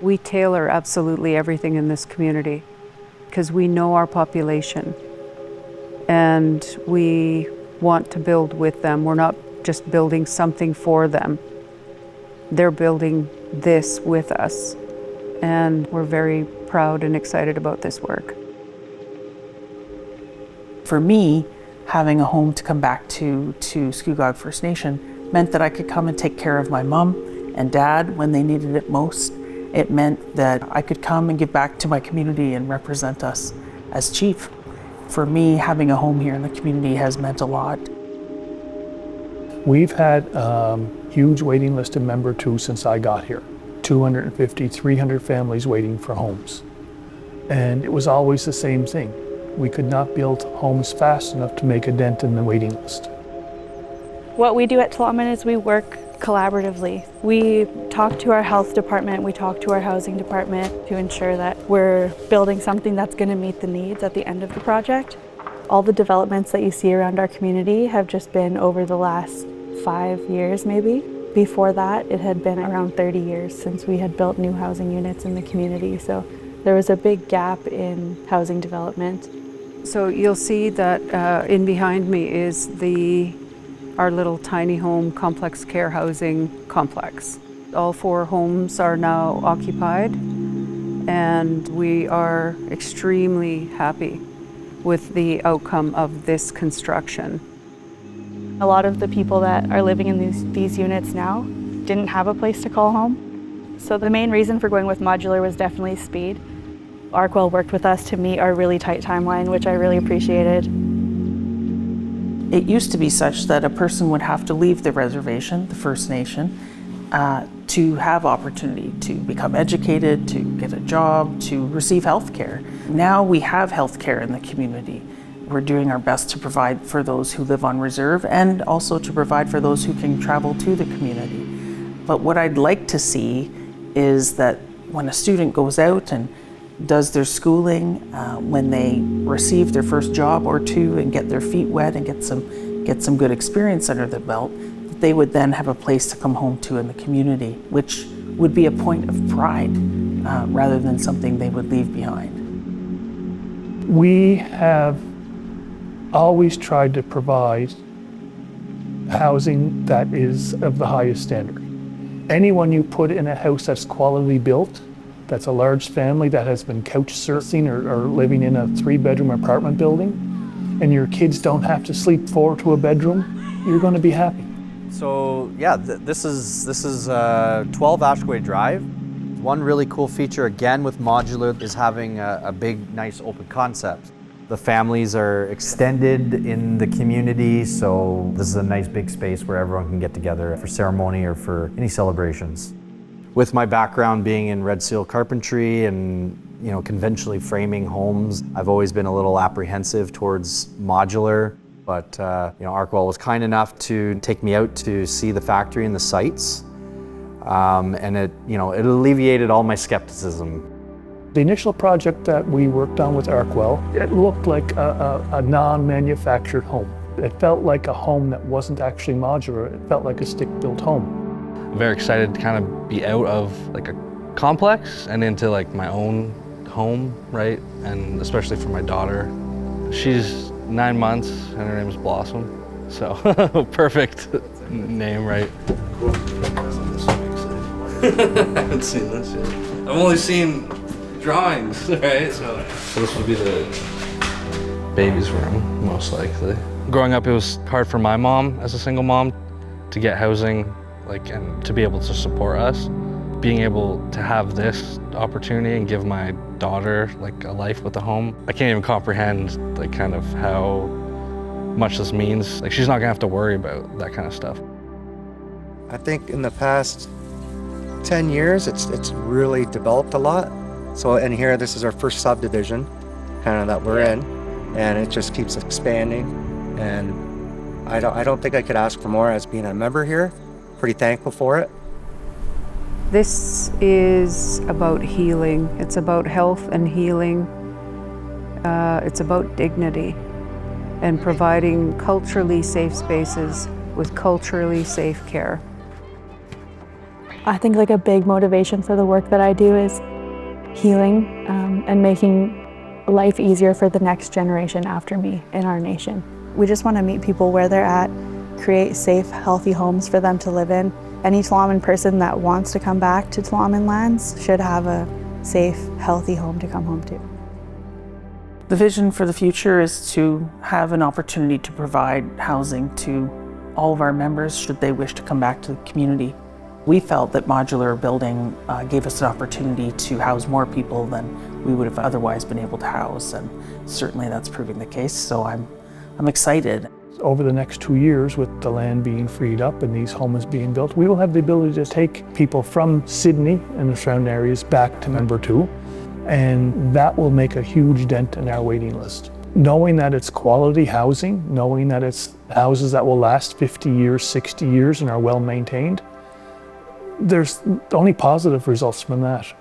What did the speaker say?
We tailor absolutely everything in this community because we know our population and we want to build with them. We're not just building something for them. They're building this with us, and we're very proud and excited about this work. For me, having a home to come back to Scugog First Nation meant that I could come and take care of my mom and dad when they needed it most. It meant that I could come and give back to my community and represent us as chief. For me, having a home here in the community has meant a lot. We've had a huge waiting list of member 2 since I got here. 250, 300 families waiting for homes. And it was always the same thing. We could not build homes fast enough to make a dent in the waiting list. What we do at Tla'amin is we work collaboratively. We talk to our health department, we talk to our housing department to ensure that we're building something that's going to meet the needs at the end of the project. All the developments that you see around our community have just been over the last 5 years maybe. Before that, it had been around 30 years since we had built new housing units in the community. So there was a big gap in housing development. So you'll see that in behind me is our little tiny home complex care housing complex. All 4 homes are now occupied, and we are extremely happy with the outcome of this construction. A lot of the people that are living in these units now didn't have a place to call home. So the main reason for going with modular was definitely speed. Arcwell worked with us to meet our really tight timeline, which I really appreciated. It used to be such that a person would have to leave the reservation, the First Nation, to have opportunity to become educated, to get a job, to receive health care. Now we have health care in the community. We're doing our best to provide for those who live on reserve and also to provide for those who can travel to the community. But what I'd like to see is that when a student goes out and does their schooling, when they receive their first job or 2 and get their feet wet and get some good experience under the belt, that they would then have a place to come home to in the community, which would be a point of pride rather than something they would leave behind. We have always tried to provide housing that is of the highest standard. Anyone you put in a house that's quality built, that's a large family that has been couch surfing or living in a 3-bedroom apartment building, and your kids don't have to sleep 4 to a bedroom, you're going to be happy. So yeah, this is 12 Ashway Drive. One really cool feature again with modular is having a big, nice open concept. The families are extended in the community, so this is a nice big space where everyone can get together for ceremony or for any celebrations. With my background being in red seal carpentry and conventionally framing homes, I've always been a little apprehensive towards modular, but Arcwell was kind enough to take me out to see the factory and the sites, and it alleviated all my skepticism. The initial project that we worked on with Arcwell, it looked like a non-manufactured home. It felt like a home that wasn't actually modular. It felt like a stick-built home. I'm very excited to kind of be out of like a complex and into like my own home, right? And especially for my daughter. She's 9 months and her name is Blossom. So perfect name, right? Cool. I haven't seen this yet. I've only seen drawings, right? So this would be the baby's room, most likely. Growing up, it was hard for my mom as a single mom to get housing, and to be able to support us. Being able to have this opportunity and give my daughter a life with a home, I can't even comprehend kind of how much this means. She's not gonna have to worry about that kind of stuff. I think in the past 10 years, it's really developed a lot. So in here, this is our first subdivision kind of that we're in, and it just keeps expanding. And I don't think I could ask for more as being a member here. Pretty thankful for it. This is about healing. It's about health and healing. It's about dignity and providing culturally safe spaces with culturally safe care. I think like a big motivation for the work that I do is healing and making life easier for the next generation after me in our nation. We just want to meet people where they're at, create safe, healthy homes for them to live in. Any Tla'amin person that wants to come back to Tla'amin lands should have a safe, healthy home to come home to. The vision for the future is to have an opportunity to provide housing to all of our members should they wish to come back to the community. We felt that modular building gave us an opportunity to house more people than we would have otherwise been able to house, and certainly that's proving the case, so I'm excited. Over the next 2 years, with the land being freed up and these homes being built, we will have the ability to take people from Sydney and the surrounding areas back to number 2, and that will make a huge dent in our waiting list. Knowing that it's quality housing, knowing that it's houses that will last 50 years, 60 years and are well maintained, there's only positive results from that.